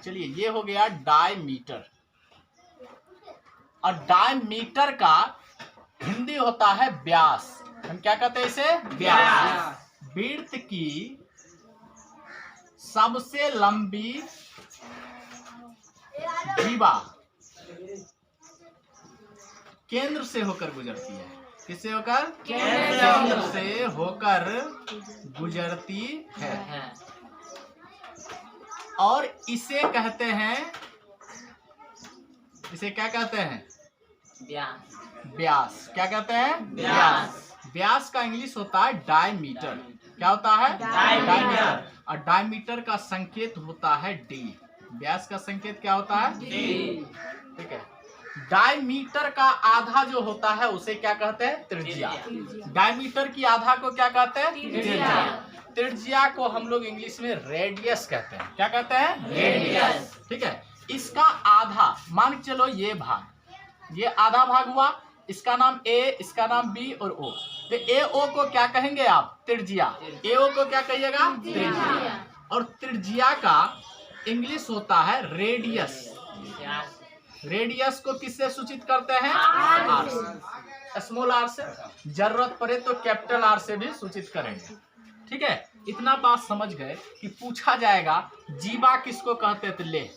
चलिए ये हो गया डायमीटर। और डायमीटर का हिंदी होता है व्यास। हम क्या कहते हैं इसे? व्यास। वृत्त की सबसे लंबी जीवा केंद्र से होकर गुजरती है। किससे होकर? केंद्र से होकर गुजरती है। और इसे कहते हैं, इसे क्या कहते हैं? व्यास। व्यास। क्या कहते हैं? व्यास। व्यास का इंग्लिश होता है डायमीटर। क्या होता है? डायमीटर। और डायमीटर का संकेत होता है डी। व्यास का संकेत क्या होता है? डी। ठीक है। डायमीटर का आधा जो होता है उसे क्या कहते हैं? त्रिज्या। डायमीटर की आधा को क्या कहते हैं? त्रिज्या। त्रिज्या को हम लोग इंग्लिश में रेडियस कहते हैं। क्या कहते हैं? रेडियस। ठीक है। इसका आधा मान के चलो ये भाग, ये आधा भाग हुआ, इसका नाम ए, इसका नाम बी और ओ। तो ए ओ को क्या कहेंगे आप? त्रिज्या। ए ओ को क्या कहिएगा? त्रिज्या। और त्रिज्या का इंग्लिश होता है रेडियस। रेडियस को किससे सूचित करते हैं? आर से। स्मॉल आर से, जरूरत पड़े तो कैपिटल आर से भी सूचित करेंगे। ठीक है। इतना बात समझ गए कि पूछा जाएगा जीवा किसको कहते थे? ले,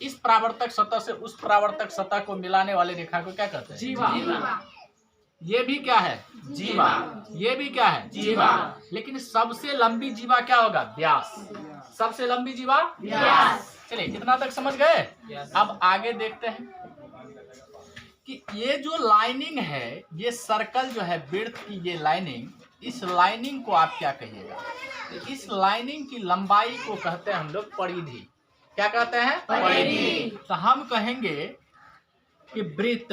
इस परावर्तक सतह से उस परावर्तक सतह को मिलाने वाले रेखा को क्या कहते हैं? जीवा। ये भी क्या है? जीवा। ये भी क्या है? जीवा। लेकिन सबसे लंबी जीवा क्या होगा? व्यास। सबसे लंबी जीवा व्यास। चलिए इतना तक समझ गए। अब आगे देखते हैं कि ये जो लाइनिंग है, ये सर्कल जो है वृत्त की ये लाइनिंग, इस लाइनिंग को आप क्या कहिएगा? इस लाइनिंग की लंबाई को कहते हैं हम लोग परिधि। क्या कहते हैं? परिधि। तो हम कहेंगे कि वृत्त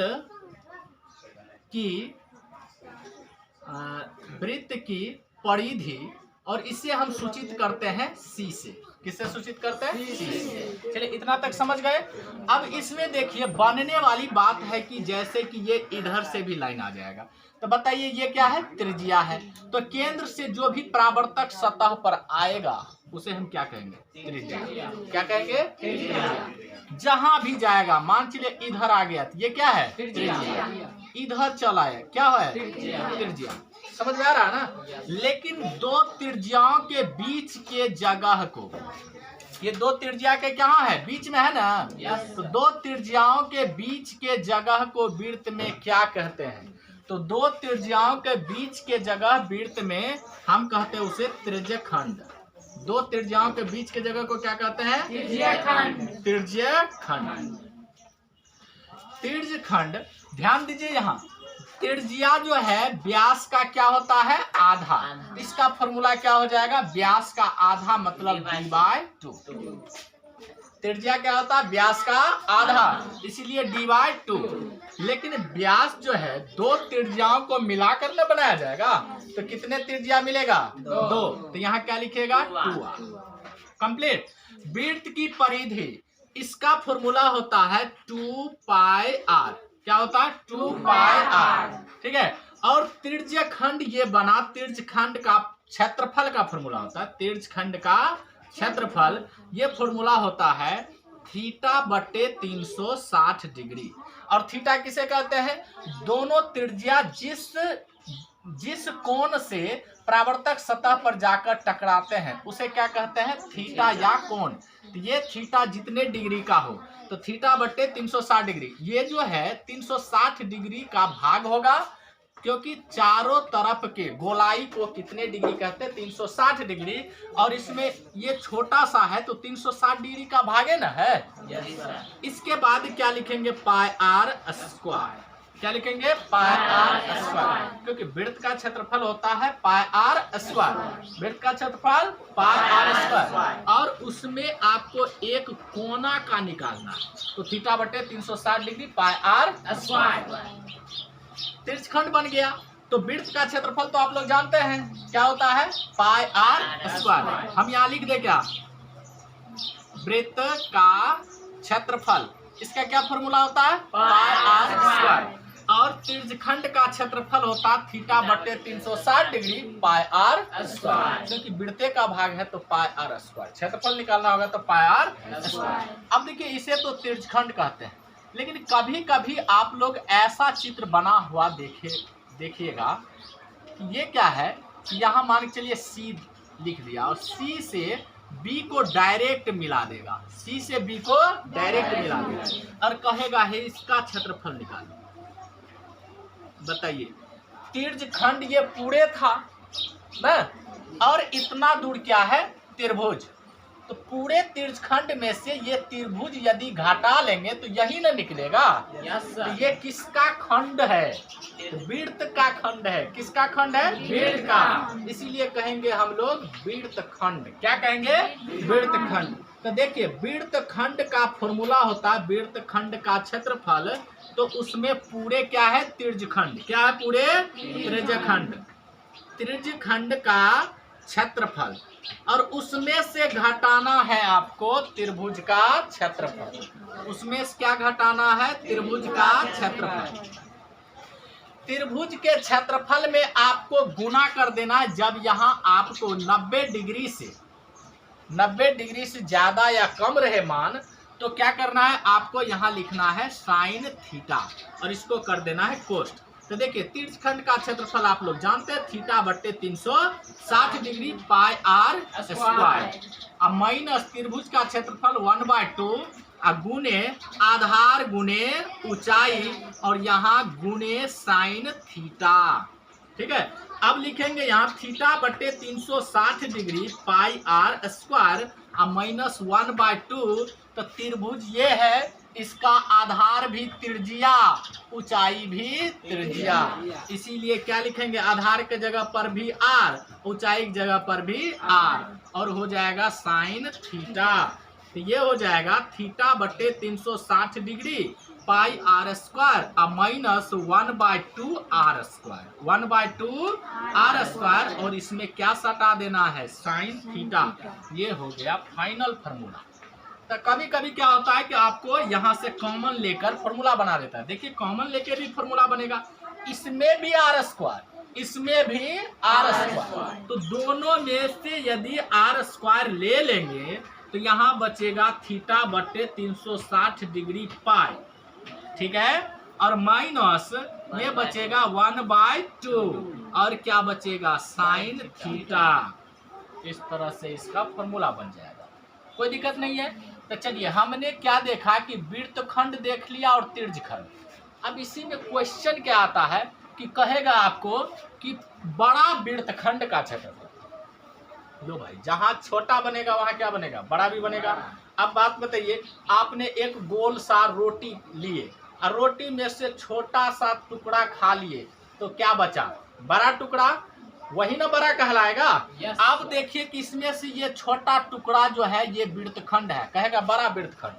की परिधि, और इसे हम सूचित करते हैं सी से। किससे सूचित करते हैं? सी से। चलिए इतना तक समझ गए। अब इसमें देखिए बनने वाली बात है कि जैसे कि ये इधर से भी लाइन आ जाएगा, तो बताइए ये क्या है? त्रिज्या है। तो केंद्र से जो भी परावर्तक सतह पर आएगा उसे हम क्या कहेंगे? त्रिज्या। क्या कहेंगे? त्रिज्या। जहां भी जाएगा, मान चलिए इधर आ गया तो ये क्या है? त्रिज्या। इधर चला है, क्या है? त्रिज्या। समझ में आ रहा है ना? लेकिन दो त्रिज्याओं के बीच के जगह को, ये दो त्रिज्या के कहाँ है? बीच में है ना? तो दो त्रिज्याओं के बीच के जगह को वृत्त में क्या कहते हैं? तो दो त्रिज्याओं के बीच के जगह वृत्त में हम कहते हैं उसे त्रिज्यखंड। दो त्रिज्याओं के बीच के जगह को क्या कहते हैं? त्रिज्यखंड। त्रिज्यखंड। त्रिज्यखंड। ध्यान दीजिए यहाँ, त्रिज्या जो है व्यास का क्या होता है? आधा। इसका फॉर्मूला क्या हो जाएगा? व्यास का आधा मतलब d/2। त्रिज्या क्या होता है? व्यास का आधा, इसीलिए d/2। लेकिन व्यास जो है दो त्रिज्याओं को मिलाकर न बनाया जाएगा, तो कितने त्रिज्या मिलेगा? दो। तो यहाँ क्या लिखेगा? 2r। कंप्लीट। वृत्त की परिधि, इसका फॉर्मूला होता है 2πr। क्या होता है? 2πr। ठीक है। और त्रिज्यखंड ये बना, त्रिज्यखंड का क्षेत्रफल का फॉर्मूला होता है, त्रिज्यखंड का क्षेत्रफल ये फॉर्मूला होता है θ/360 डिग्री। और थीटा किसे कहते हैं? दोनों त्रिज्या जिस कोण से परावर्तक सतह पर जाकर टकराते हैं उसे क्या कहते हैं? थीटा या कोण। तो ये थीटा जितने डिग्री का हो तो θ/360 डिग्री, ये जो है 360 डिग्री का भाग होगा, क्योंकि चारों तरफ के गोलाई को कितने डिग्री कहते हैं? 360 डिग्री। और इसमें ये छोटा सा है तो 360 डिग्री का भागे ना है। इसके बाद क्या लिखेंगे? πr²। क्या लिखेंगे? πr², क्योंकि वृत्त का क्षेत्रफल होता है πr²। वृत्त का क्षेत्रफल πr², और उसमें आपको एक कोना का निकालना, तो θ/360 डिग्री πr²। त्रिज्यखंड बन गया। तो वृत्त का क्षेत्रफल तो आप लोग जानते हैं क्या होता है? πr²। हम यहाँ लिख दे क्या? वृत्त का क्षेत्रफल, इसका क्या फॉर्मूला होता है? πr²। और त्रिज्यखंड का क्षेत्रफल होता है θ/360 डिग्री πr², क्योंकि वृत्त का भाग है तो πr²। क्षेत्रफल निकालना होगा तो πr²। अब देखिए इसे तो तिर्यकखंड कहते हैं, लेकिन कभी कभी आप लोग ऐसा चित्र बना हुआ देखिएगा कि ये क्या है कि यहाँ मान के चलिए सी लिख दिया और सी से बी को डायरेक्ट मिला देगा, सी से बी को डायरेक्ट मिला देगा और कहेगा है इसका क्षेत्रफल निकालो। बताइए तिर्यकखंड ये पूरे था ना, और इतना दूर क्या है त्रिभुज, तो पूरे तिर्यकखंड में से ये त्रिभुज यदि घटा लेंगे तो यही ना निकलेगा। तो ये किसका खंड है? वृत्त का खंड है। किसका खंड है? वृत्त का। इसीलिए कहेंगे हम लोग वृत्तखंड। क्या कहेंगे? वृत्तखंड। तो देखिए वृत्तखंड का फॉर्मूला होता है वृत्तखंड का क्षेत्रफल, तो उसमें पूरे क्या है? तिर्यकखंड। क्या है? पूरे तिर्यकखंड। तिर्यकखंड का क्षेत्रफल और उसमें से घटाना है आपको त्रिभुज का क्षेत्रफल। उसमें से क्या घटाना है? त्रिभुज का क्षेत्रफल। त्रिभुज के क्षेत्रफल में आपको गुना कर देना है। जब यहाँ आपको 90 डिग्री से ज्यादा या कम रहे मान, तो क्या करना है? आपको यहाँ लिखना है साइन थीटा और इसको कर देना है कोस्ट। तो देखिए तिर्यकखंड का क्षेत्रफल आप लोग जानते हैं थीटा बट्टे 360 डिग्री पाई आर स्क्वायर। अब माइनस त्रिभुज का क्षेत्रफल 1/2 गुने आधार गुने ऊंचाई और यहाँ गुने साइन थीटा। ठीक है, अब लिखेंगे यहाँ थीटा बट्टे 360 degree pi r square minus 1/2। तो त्रिभुज ये है, इसका आधार भी त्रिज्या, ऊंचाई भी त्रिज्या, इसीलिए क्या लिखेंगे? आधार के जगह पर भी आर, ऊंचाई की जगह पर भी आर, और हो जाएगा साइन थीटा। तो ये हो जाएगा थीटा बट्टे 360 degree pi r square minus 1/2 r square, 1/2 r square, और इसमें क्या सटा देना है? Sine theta. ये हो गया फाइनल फार्मूला। तो कभी कभी क्या होता है कि आपको यहाँ से कॉमन लेकर फॉर्मूला बना देता है। देखिए कॉमन लेकर भी फॉर्मूला बनेगा, इसमें भी आर स्क्वायर, इसमें भी आर स्क्वायर, तो दोनों में से यदि आर स्क्वायर ले लेंगे तो यहाँ बचेगा थीटा बट्टे 360 डिग्री पाई। ठीक है, और माइनस ये बचेगा 1/2 और क्या बचेगा? Sine theta. इस तरह से इसका फॉर्मूला बन जाएगा, कोई दिक्कत नहीं है। तो चलिए हमने क्या देखा कि वृत्तखंड देख लिया और तिर्यकखंड। अब इसी में क्वेश्चन क्या आता है कि कहेगा आपको कि बड़ा वृत्तखंड का क्षेत्रफल। लो भाई, जहां छोटा बनेगा वहां क्या बनेगा? बड़ा भी बनेगा। अब बात बताइए, आपने एक गोल सा रोटी लिए और रोटी में से छोटा सा टुकड़ा खा लिए, तो क्या बचा? बड़ा टुकड़ा, वही ना बड़ा कहलाएगा। अब देखिए कि इसमें से ये छोटा टुकड़ा जो है ये वृत्तखंड है, कहेगा बड़ा वृत्तखंड।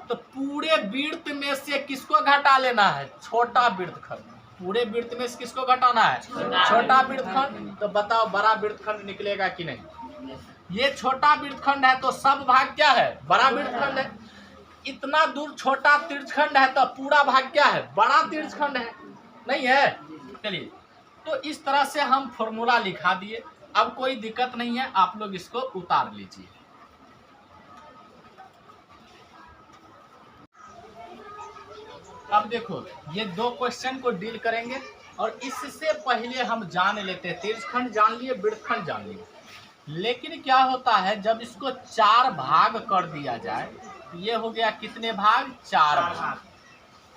तो पूरे वृत्त में से किसको घटा लेना है? छोटा वृत्तखंड। पूरे वृत्त में से किसको घटाना है? छोटा वृत्तखंड। तो बताओ बड़ा वृत्तखंड निकलेगा कि नहीं? ये छोटा वृत्तखंड है तो सब भाग क्या है? बड़ा वृत्तखंड है। इतना दूर छोटा तिर्यकखंड है तो पूरा भाग क्या है? बड़ा तिर्यकखंड है, नहीं है? चलिए, तो इस तरह से हम फॉर्मूला लिखा दिए। अब कोई दिक्कत नहीं है, आप लोग इसको उतार लीजिए। अब देखो ये दो क्वेश्चन को डील करेंगे और इससे पहले हम जान लेते हैं, तिर्यकखंड जान लिए, वृत्तखंड जान लिए, लेकिन क्या होता है जब इसको 4 भाग कर दिया जाए, ये हो गया कितने भाग? 4 भाग।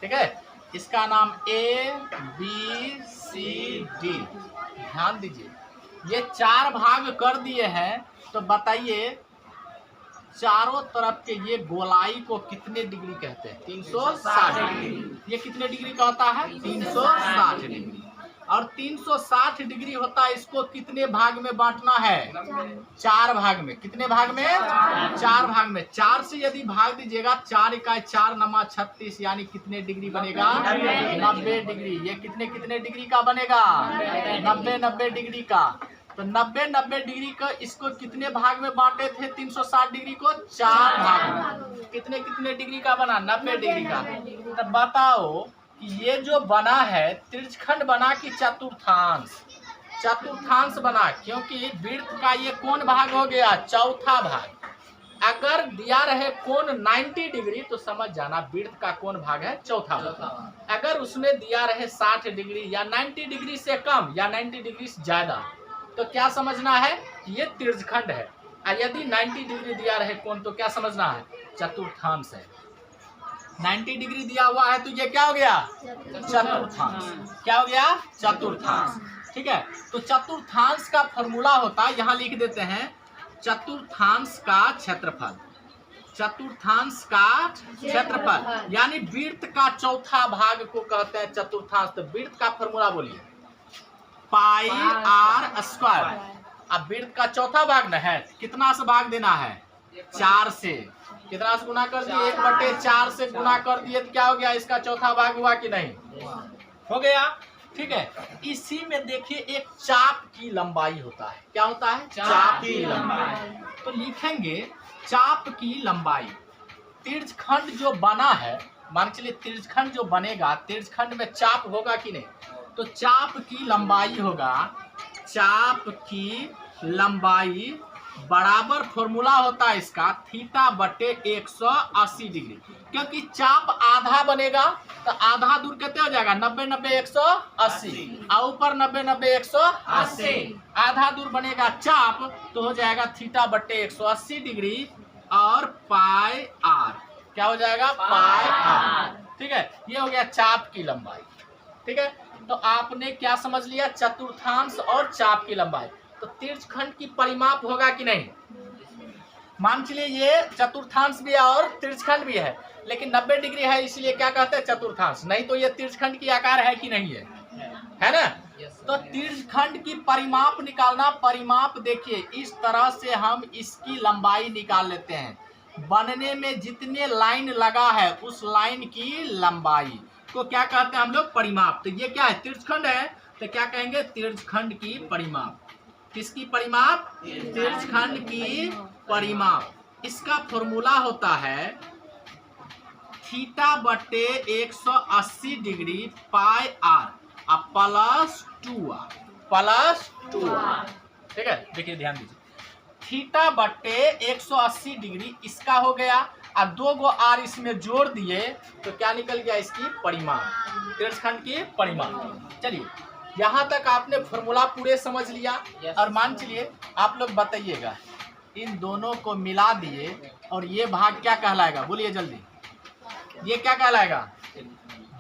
ठीक है, इसका नाम A B C D। ध्यान दीजिए, ये 4 भाग कर दिए हैं, तो बताइए चारों तरफ के ये गोलाई को कितने डिग्री कहते हैं? 360 डिग्री। ये कितने डिग्री का होता है? 360 डिग्री। और 360 डिग्री होता है, इसको कितने भाग में बांटना है? 4 भाग में। कितने भाग में? 4 भाग में। 4 से यदि भाग दीजिएगा, 4 इकाई 4 नमा 36, यानी कितने डिग्री बनेगा? 90 डिग्री। ये कितने कितने डिग्री का बनेगा? 90 डिग्री का। तो 90 डिग्री का इसको कितने भाग में बांटे थे? 360 डिग्री को 4 भाग में। कितने कितने डिग्री का बना? 90 डिग्री का। तो बताओ ये जो बना है तिर्यकखंड बना कि चतुर्थांश? चतुर्थांश बना, क्योंकि वृत्त का ये कौन भाग हो गया? चौथा भाग। अगर दिया रहे कोण 90 डिग्री तो समझ जाना वृत्त का कोण भाग है चौथा भाग। अगर उसमें दिया रहे 60 डिग्री या 90 डिग्री से कम या 90 डिग्री से ज्यादा तो क्या समझना है, ये तिर्यकखंड है। और यदि 90 डिग्री दिया रहे कोण तो क्या समझना है, चतुर्थांश है। 90 डिग्री दिया हुआ है तो ये क्या हो गया, चतुर्थांश। क्या हो गया, चतुर्थांश। ठीक है, तो चतुर्थांश का फॉर्मूला होता है, यहाँ लिख देते हैं, चतुर्थांश का क्षेत्रफल। चतुर्थांश का क्षेत्रफल यानी वृत्त का चौथा भाग को कहते हैं चतुर्थांश। तो वृत्त का फॉर्मूला बोलिए, पाई आर स्क्वायर। अब वृत्त का चौथा भाग न है, कितना से भाग देना है, 4 से। कितना से गुना कर दिए, 1/4 से गुना कर दिए तो क्या हो गया, इसका चौथा भाग हुआ कि नहीं, हो गया। ठीक है, इसी में देखिए एक चाप की लंबाई होता है। क्या होता है, चाप की लंबाई। तो लिखेंगे चाप की लंबाई। तिर्यकखंड जो बना है, मान चलिए तिर्यकखंड जो बनेगा, तिर्यकखंड में चाप होगा कि नहीं, तो चाप की लंबाई होगा, चाप की लंबाई बराबर फॉर्मूला होता है इसका θ/180 डिग्री। क्योंकि चाप आधा बनेगा तो आधा दूर कितने हो जाएगा, 90 90 180 और ऊपर 90 90 180। आधा दूर बनेगा चाप तो हो जाएगा θ/180 डिग्री और पाई आर। क्या हो जाएगा, पाई आर। ठीक है, ये हो गया चाप की लंबाई। ठीक है, तो आपने क्या समझ लिया, चतुर्थांश और चाप की लंबाई। तो तिर्यकखंड की परिमाप होगा कि नहीं, मान चलिए ये चतुर्थांश भी है और तिर्यकखंड भी है, लेकिन 90 डिग्री है इसलिए क्या कहते हैं, चतुर्थांश। नहीं तो ये तिर्यकखंड की आकार है कि नहीं है ना। तो तिर्यकखंड की परिमाप निकालना, परिमाप देखिए इस तरह से हम इसकी लंबाई निकाल लेते हैं। बनने में जितने लाइन लगा है उस लाइन की लंबाई को क्या कहते हैं हम लोग, परिमाप। तो ये क्या है, तिर्यकखंड है, तो क्या कहेंगे, तिर्यकखंड की परिमाप। किसकी परिमाप, तिर्यकखंड की परिमाप। इसका फॉर्मूला होता है θ/180 डिग्री पाई आर +2r। ठीक है, देखिए ध्यान दीजिए, θ/180 डिग्री इसका हो गया और 2 गो आर इसमें जोड़ दिए तो क्या निकल गया, इसकी परिमाप, तिर्यकखंड की परिमाप। चलिए यहाँ तक आपने फॉर्मूला पूरे समझ लिया। और मान चलिए आप लोग बताइएगा, इन दोनों को मिला दिए और ये भाग क्या कहलाएगा, बोलिए जल्दी, ये क्या कहलाएगा,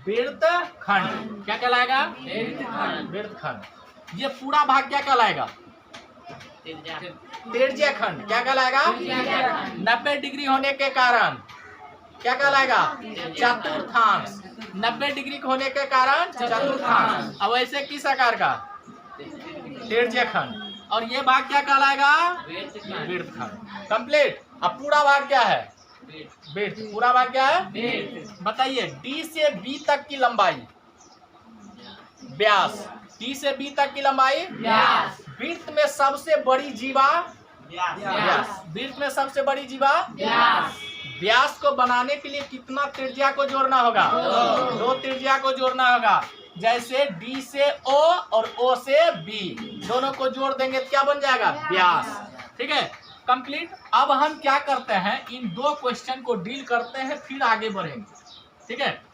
वृत्तखंड। क्या कहलाएगा, वृत्तखंड। ये पूरा भाग क्या कहलाएगा, तिर्यकखंड। क्या कहलाएगा, 90 डिग्री होने के कारण क्या कहलाएगा, चतुर्थांश। 90 डिग्री होने के कारण चतुर्थांश। अब ऐसे किस आकार का, तिर्यकखंड। और ये भाग क्या कहलाएगा, वृत्तखंड। कंप्लीट। अब पूरा भाग क्या है, वृत्त। पूरा भाग क्या है, बताइए, डी से बी तक की लंबाई, व्यास। डी से बी तक की लंबाई, वृत्त में सबसे बड़ी जीवा व्यास। वृत्त में सबसे बड़ी जीवा व्यास। व्यास को बनाने के लिए कितना त्रिज्या को जोड़ना होगा, 2 त्रिज्या को जोड़ना होगा। जैसे डी से ओ और ओ से बी दोनों को जोड़ देंगे तो क्या बन जाएगा, व्यास। ठीक है, कंप्लीट। अब हम क्या करते हैं, इन 2 क्वेश्चन को डील करते हैं, फिर आगे बढ़ेंगे। ठीक है,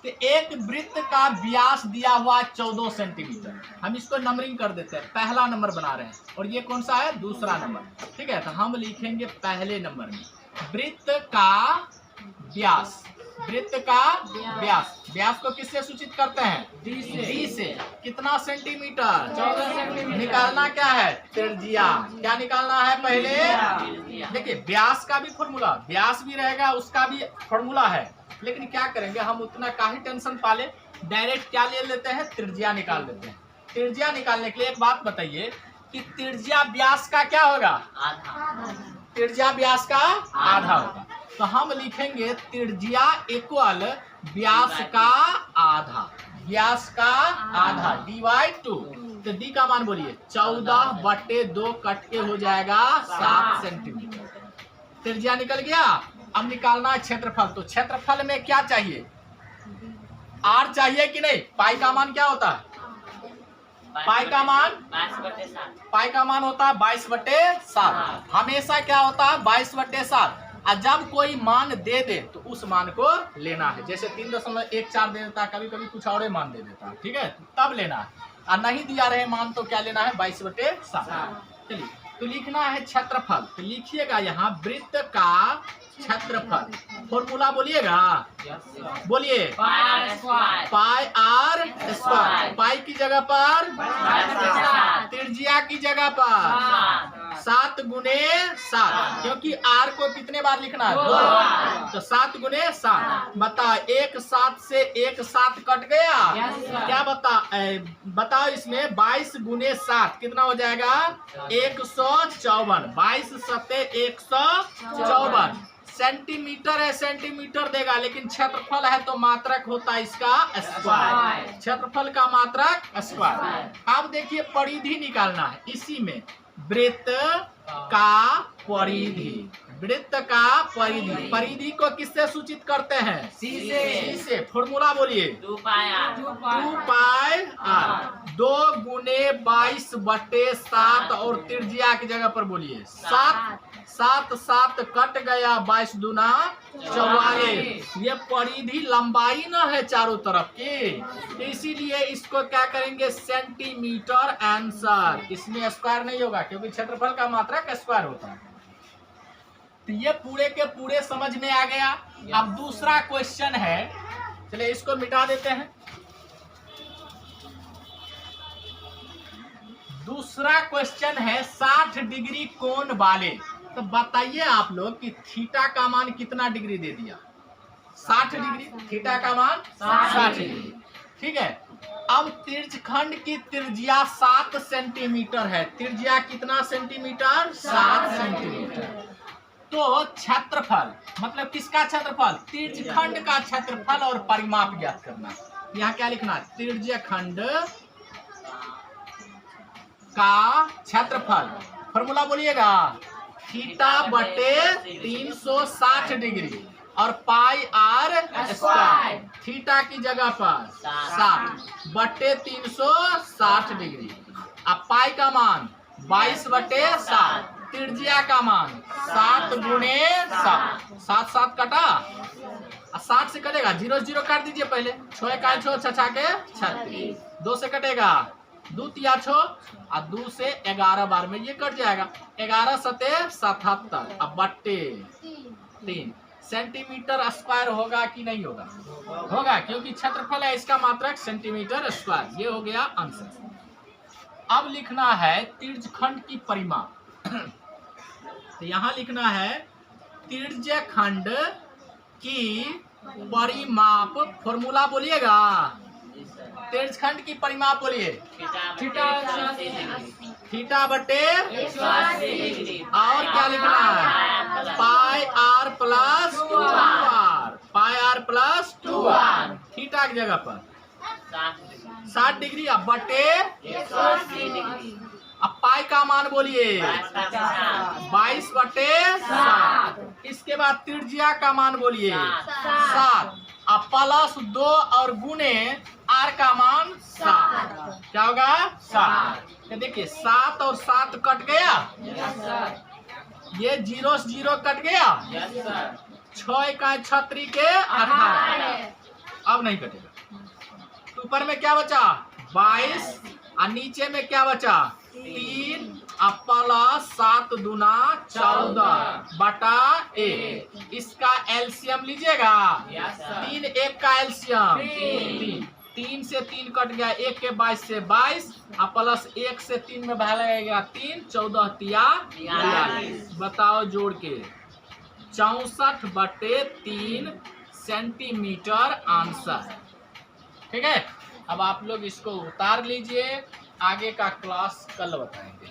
तो एक वृत्त का व्यास दिया हुआ 14 सेंटीमीटर। हम इसको नंबरिंग कर देते हैं, पहला नंबर बना रहे हैं और ये कौन सा है, दूसरा नंबर। ठीक है, तो हम लिखेंगे पहले नंबर में वृत्त का व्यास। वृत्त का व्यास, व्यास को किससे सूचित करते हैं, डी से। कितना सेंटीमीटर, 14 सेंटीमीटर। निकालना क्या है, त्रिज्या। क्या निकालना है, पहले देखिए व्यास का भी फॉर्मूला, व्यास भी रहेगा उसका भी फॉर्मूला है, लेकिन क्या करेंगे हम उतना काहे टेंशन पाले, डायरेक्ट क्या ले लेते हैं, त्रिज्या निकाल लेते हैं। त्रिज्या निकालने के लिए एक बात बताइए कि त्रिज्या व्यास का क्या होगा, आधा। त्रिज्या व्यास का आधा होगा, तो हम लिखेंगे त्रिज्या इक्वल व्यास का आधा। व्यास का आधा डिवाइड 2। तो डी का मान बोलिए, 14/2 कट के हो जाएगा 7 सेंटीमीटर। त्रिज्या निकल गया। अब निकालना है क्षेत्रफल। तो क्षेत्रफल में क्या चाहिए, आर चाहिए कि नहीं, पाई का मान क्या होता है, पाई का मान 22/7 होता है 22/7। हमेशा क्या होता है 22/7। और जब कोई मान दे दे तो उस मान को लेना है। जैसे 3.14 दे देता है, कभी कभी कुछ और मान दे देता है, ठीक है, तब लेना है। और नहीं दिया रहे मान तो क्या लेना है 22/7। चलिए, तो लिखना है क्षेत्रफल। तो लिखिएगा यहाँ वृत्त का क्षेत्रफल। फॉर्मूला बोलिएगा, बोलिए पाई आर स्क्वायर। पाई की जगह पर, त्रिज्या की जगह पर 7 गुने 7, क्योंकि आर को कितने बार लिखना है 2 बार। तो 7 गुने 7। बता, एक 7 से एक 7 कट गया। क्या बताओ इसमें 22 गुने 7 कितना हो जाएगा 154। 22 सत्ते 154। सेंटीमीटर है, सेंटीमीटर देगा, लेकिन क्षेत्रफल है तो मात्रक होता है इसका स्क्वायर। क्षेत्रफल का मात्रक स्क्वायर। अब देखिए परिधि निकालना है। इसी में वृत्त का परिधि, वृत्त का परिधि। परिधि को किससे सूचित करते हैं सी से। फॉर्मूला बोलिए 2 पाई आर 2 पाई आर। 2 गुने 22/7 और त्रिज्या की जगह पर बोलिए 7। 7 कट गया, 22 दूना 44। ये परिधि लंबाई न है चारों तरफ की, तो इसीलिए इसको क्या करेंगे सेंटीमीटर आंसर। इसमें स्क्वायर नहीं होगा क्योंकि क्षेत्रफल का मात्रक स्क्वायर होता है। तो ये पूरे के पूरे समझ में आ गया। अब दूसरा क्वेश्चन है, चलिए इसको मिटा देते हैं। दूसरा क्वेश्चन है 60 डिग्री कोण वाले। तो बताइए आप लोग कि थीटा का मान कितना डिग्री दे दिया 60 डिग्री। थीटा का मान 60 डिग्री, ठीक है। अब त्रिज्यखंड की त्रिज्या 7 सेंटीमीटर है। त्रिज्या कितना सेंटीमीटर 7 सेंटीमीटर। तो क्षेत्रफल मतलब किसका क्षेत्रफल त्रिज्यखंड का क्षेत्रफल और परिमाप ज्ञात करना। यहाँ क्या लिखना है त्रिज्यखंड का क्षेत्रफल। फॉर्मूला बोलिएगा थीटा बटे 360 डिग्री और पाई आर स्क्वायर। थीटा की जगह पर 60 बटे 360 डिग्री। अब पाई का मान 22/7। त्रिज्या का मान 7 गुने 7। 7 कटा, 7 से कटेगा 0 0 काट दीजिए पहले। 6 का 6 छछा के 36। 2 से कटेगा 2 तिया 6 और 2 से 11 बार में ये कट जाएगा। 11 सते 77 अब बट्टे 3 सेंटीमीटर स्क्वायर होगा कि नहीं होगा होगा, क्योंकि क्षेत्रफल है इसका मात्रक सेंटीमीटर स्क्वायर। ये हो गया आंसर। अब लिखना है त्रिज्यखंड की परिमाप। तो यहाँ लिखना है त्रिज्यखंड की परिमाप। फॉर्मूला बोलिएगा त्रिज्यखंड की परिमाप बोलिए थीटा बटे 180 डिग्री। और क्या लिखना है pi R plus 2r। Pi R plus 2r। Theta की जगह पर 60 डिग्री अब बटे 180 डिग्री। अब पाई का मान बोलिए 22/7। इसके बाद त्रिज्या का मान बोलिए 7। अब प्लस 2 और गुने आर का मान 7। क्या होगा 7। तो देखिए 7 और 7 कट गया, ये 0 से 0 कट गया। 6 का 36 के 18। अब नहीं कटेगा। तो ऊपर में क्या बचा 22 और नीचे में क्या बचा 3 प्लस 7 दूना 14 बटा 1। इसका एलसीएम लीजिएगा 3 1 का एलसीएम 3 से 3 कट गया। 1 के 22 से 22 प्लस 1 से 3 में भाग लगेगा 3 14 तिया 42। बताओ जोड़ के 64/3 सेंटीमीटर आंसर। ठीक है, अब आप लोग इसको उतार लीजिए। आगे का क्लास कल बताएंगे।